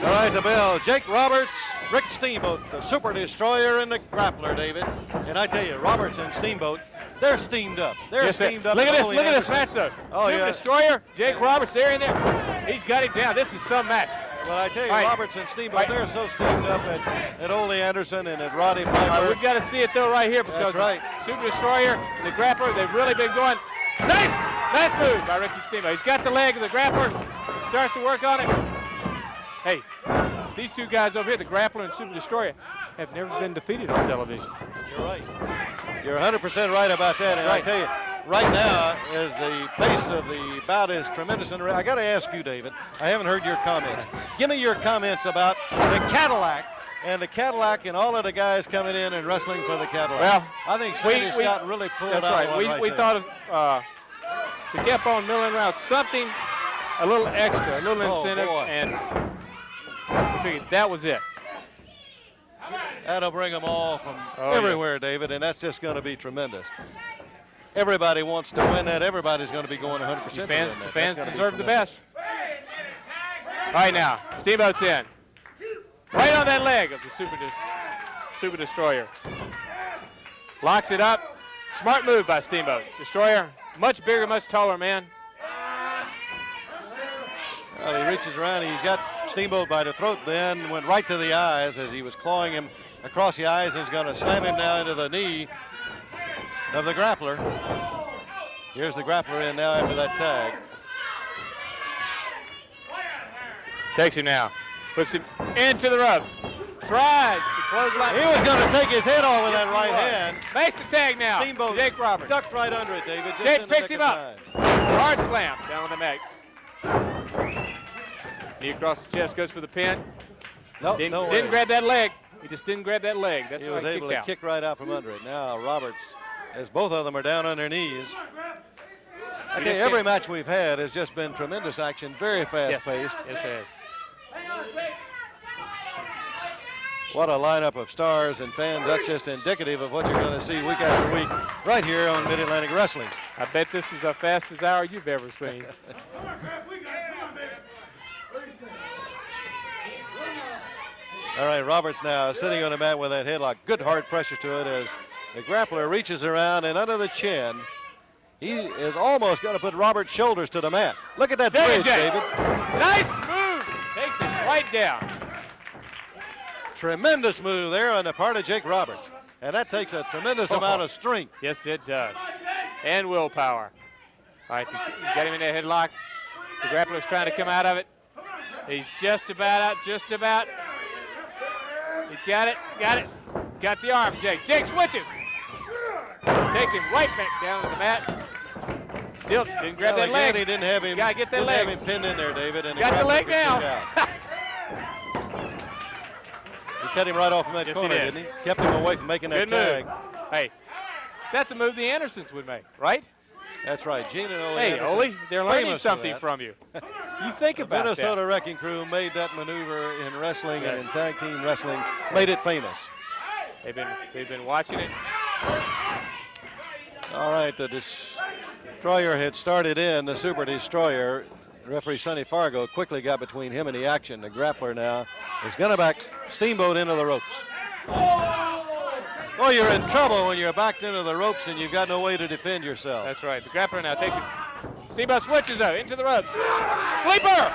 All right, the bell. Jake Roberts, Rick Steemboat, the Super Destroyer, and the Grappler, David. And I tell you, Roberts and Steemboat, they're steamed up. They're steamed up. Look at this match, though. Oh, Super Destroyer, Jake Roberts, they're in there. He's got him down. This is some match. Well, I tell you, Roberts and Steemboat, they're so steamed up at Ole Anderson and at Roddy Piper. We've got to see it, though, right here, because Super Destroyer and the Grappler, they've really been going. Nice move by Ricky Steemboat. He's got the leg of the Grappler. Starts to work on it. Hey, these two guys over here, the Grappler and Super Destroyer, have never been defeated on television. You're right. You're 100% right about that. And I tell you, right now, as the pace of the bout is tremendous, and I got to ask you, David, I haven't heard your comments. Give me your comments about the Cadillac and all of the guys coming in and wrestling for the Cadillac. Well, I think Sandy Scott really pulled out one right. We thought of, we kept on milling around something, a little extra, a little incentive, and we figured that was it. That'll bring them all from everywhere, David, and that's just going to be tremendous. Everybody wants to win that. Everybody's going to be going 100%. The fans deserve the best. All right, now, Steamboat's in. Right on that leg of the Super Destroyer. Locks it up. Smart move by Steamboat. Destroyer, much bigger, much taller man. Well, he reaches around. He's got Steamboat by the throat, then went right to the eyes as he was clawing him across the eyes, and he's going to slam him down into the knee of the Grappler. Here's the Grappler in now after that tag. Takes him now. Puts him into the ropes. Tried to close line. He was going to take his head off with that right hand. Makes the tag now. Steamboat Jake Roberts ducked right under it, David. Jake picks him up. Hard slam down on the neck. Knee across the chest, goes for the pin. Didn't grab that leg. He just didn't grab that leg. That's he was able to kick right out from under it. Now Roberts, as both of them are down on their knees. I tell you, every match we've had has just been tremendous action, very fast-paced. Yes, it has. What a lineup of stars and fans. That's just indicative of what you're going to see week after week right here on Mid-Atlantic Wrestling. I bet this is the fastest hour you've ever seen. All right, Roberts now sitting on the mat with that headlock. Good hard pressure to it as the Grappler reaches around and under the chin. He is almost going to put Roberts' shoulders to the mat. Look at that bridge, David. Nice move. Takes him right down. Tremendous move there on the part of Jake Roberts. And that takes a tremendous amount of strength. Yes, it does. And willpower. All right, he's got him in that headlock. The Grappler's trying to come out of it. He's just about out, just about. He's got it. He's got the arm, Jake. Jake switches. Takes him right back down to the mat. Still didn't grab that leg. He didn't have him. Gotta get that leg. Have him pinned in there, David. And got the leg now. He cut him right off from that corner, didn't he? Kept him away from making that tag. Hey, that's a move the Andersons would make, right? That's right. Gene and Ole. Hey, Ole, they're learning something from you. You think about that. The Minnesota Wrecking Crew made that maneuver in wrestling and in tag team wrestling, made it famous. They've been watching it. All right, the Destroyer had started in, the Super Destroyer. Referee Sonny Fargo quickly got between him and the action. The Grappler now is going to back Steamboat into the ropes. Well, you're in trouble when you're backed into the ropes and you've got no way to defend yourself. That's right. The Grappler now takes him. Steamboat switches though into the ropes. Sleeper!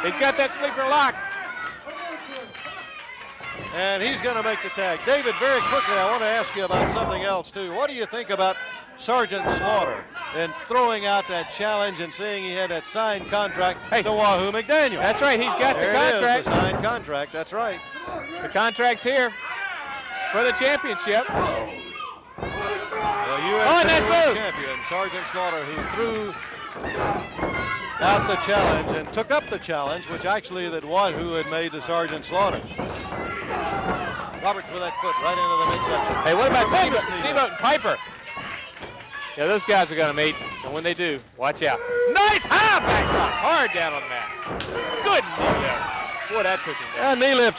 He's got that sleeper locked. And he's going to make the tag. David, very quickly, I want to ask you about something else, too. What do you think about Sergeant Slaughter and throwing out that challenge and saying he had that signed contract to Wahoo McDaniel? That's right. He's got the contract. It is, the signed contract. That's right. The contract's here for the championship. The U.S. champion, Sergeant Slaughter, he threw out the challenge and took up the challenge, which actually that Wahoo had made to Sergeant Slaughter. Roberts with that foot right into the midsection. Hey, what about Steemboat and Piper? Yeah, those guys are going to meet, and when they do, watch out. Nice high back drop, hard down on the mat. Good knee lift. Boy, that took him down. And knee lift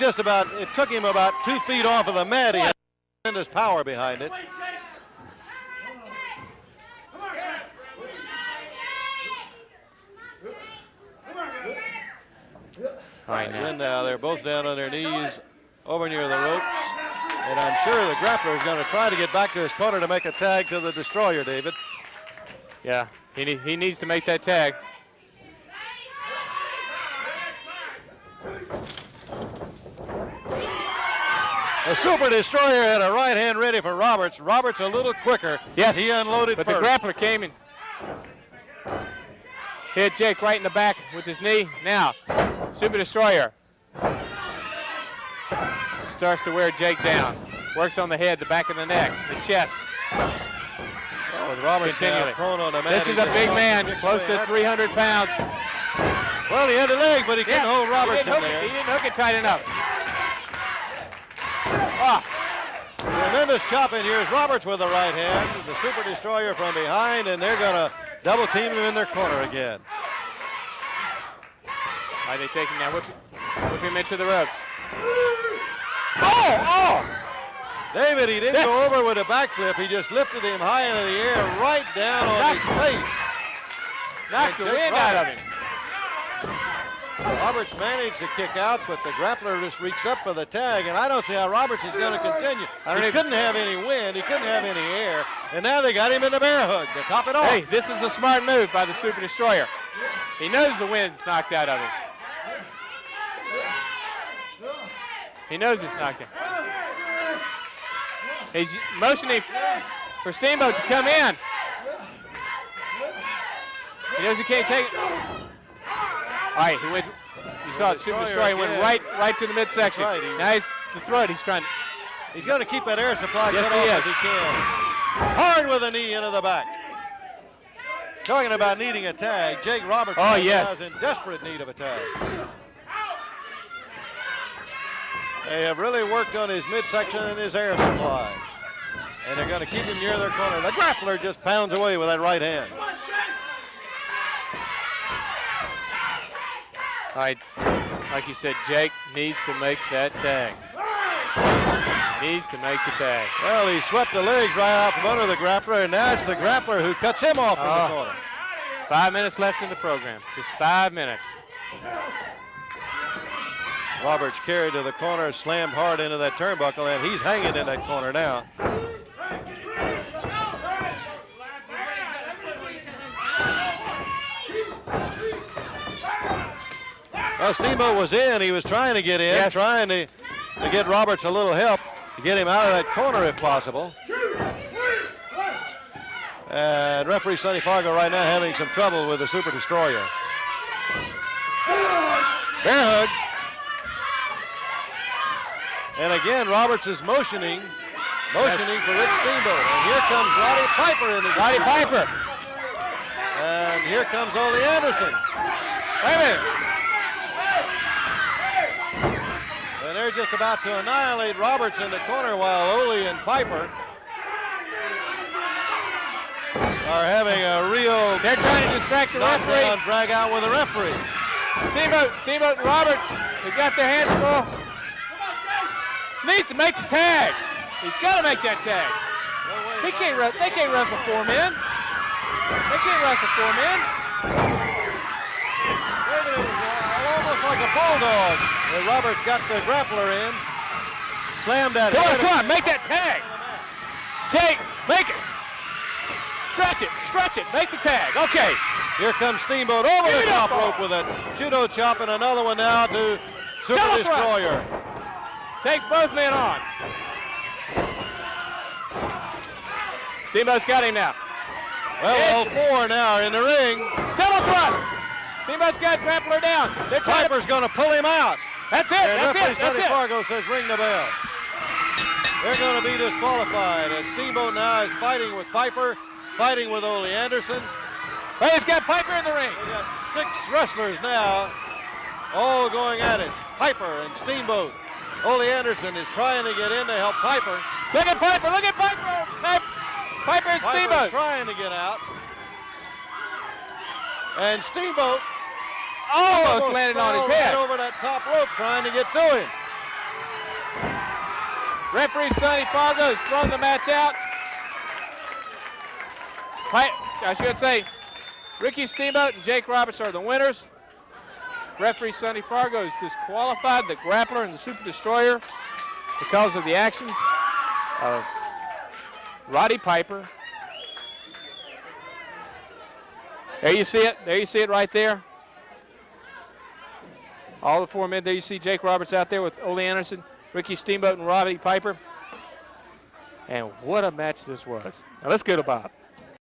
it took him about 2 feet off of the mat. He had tremendous power behind it. Right now. Again, now they're both down on their knees over near the ropes. And I'm sure the grappler is going to try to get back to his corner to make a tag to the destroyer, David. Yeah, he needs to make that tag. The Super Destroyer had a right hand ready for Roberts. Roberts a little quicker. Yes, he unloaded but first. the grappler came and hit Jake right in the back with his knee. Now, Super Destroyer starts to wear Jake down. Works on the head, the back of the neck, the chest. Oh, with Roberts now prone on the mat. This is a big man, close to 300 pounds. Well, he had the leg, but he couldn't hold Roberts in there. He didn't hook it tight enough. Ah. Tremendous chop in here is Roberts with the right hand. The Super Destroyer from behind, and they're going to double team him in their corner again. Why are they taking now? Whip him into the ropes. Oh! David, he didn't go over with a backflip. He just lifted him high into the air, right down on his face. Knocks the wind out of him. Roberts managed to kick out, but the grappler just reached up for the tag, and I don't see how Roberts is going to continue. He couldn't have any wind. He couldn't have any air, and now they got him in the bear hug to top it off. Hey, this is a smart move by the Super Destroyer. He knows the wind's knocked out of him. He knows it's knocked out. He's motioning for Steemboat to come in. He knows he can't take it. All right, he went. You saw it. Super Destroyer went right to the midsection. Right, now he's to throw it. He's trying. He's going to keep that air supply yes, cut he off is. if he can. Hard with a knee into the back. Talking about needing a tag, Jake Roberts is in desperate need of a tag. They have really worked on his midsection and his air supply. And they're going to keep him near their corner. The grappler just pounds away with that right hand. All right, like you said, Jake needs to make that tag. Needs to make the tag. Well, he swept the legs right out from under the grappler, and now it's the grappler who cuts him off from the corner. 5 minutes left in the program. Just 5 minutes. Roberts carried to the corner, slammed hard into that turnbuckle, and he's hanging in that corner now. Well, Steemboat was in. He was trying to get in, trying to get Roberts a little help to get him out of that corner if possible. And referee Sonny Fargo right now having some trouble with the Super Destroyer. Bear hug. And again, Roberts is motioning for Rick Steemboat. And here comes Roddy Piper in the Roddy Piper. And here comes Ole Anderson. Wait a minute. And they're just about to annihilate Roberts in the corner while Ole and Piper are having a real They're trying to distract the referee. Drag out with the referee. Steemboat and Roberts, they got their hands full. Needs to make the tag. He's got to make that tag. They can't wrestle 4 men. They can't wrestle 4 men. David, it was almost like a bulldog. Roberts got the grappler in, slammed that. Come on, make that tag. Jake, make it. Stretch it, make the tag. Okay. Here comes Steemboat over the top rope with a judo chop, and another one now to Super Destroyer. Takes both men on. Steemboat's got him now. Well, all 4 now are in the ring. Double thrust. Steemboat's got Grappler down. Piper's going to pull him out. That's it. And referee Sonny Fargo says ring the bell. They're going to be disqualified as Steemboat now is fighting with Piper, fighting with Ole Anderson. Well, he's got Piper in the ring. We got 6 wrestlers now, all going at it. Piper and Steemboat. Ole Anderson is trying to get in to help Piper. Look at Piper. Piper and Steemboat. Trying to get out. And Steemboat almost landed on his head. Right over that top rope trying to get to him. Referee Sonny Fargo has thrown the match out. I should say Ricky Steemboat and Jake Roberts are the winners. Referee Sonny Fargo has disqualified the Grappler and the Super Destroyer because of the actions of Roddy Piper. There you see it. There you see it right there. All the 4 men. There you see Jake Roberts out there with Ole Anderson, Ricky Steemboat, and Roddy Piper. And what a match this was. Now let's go to Bob.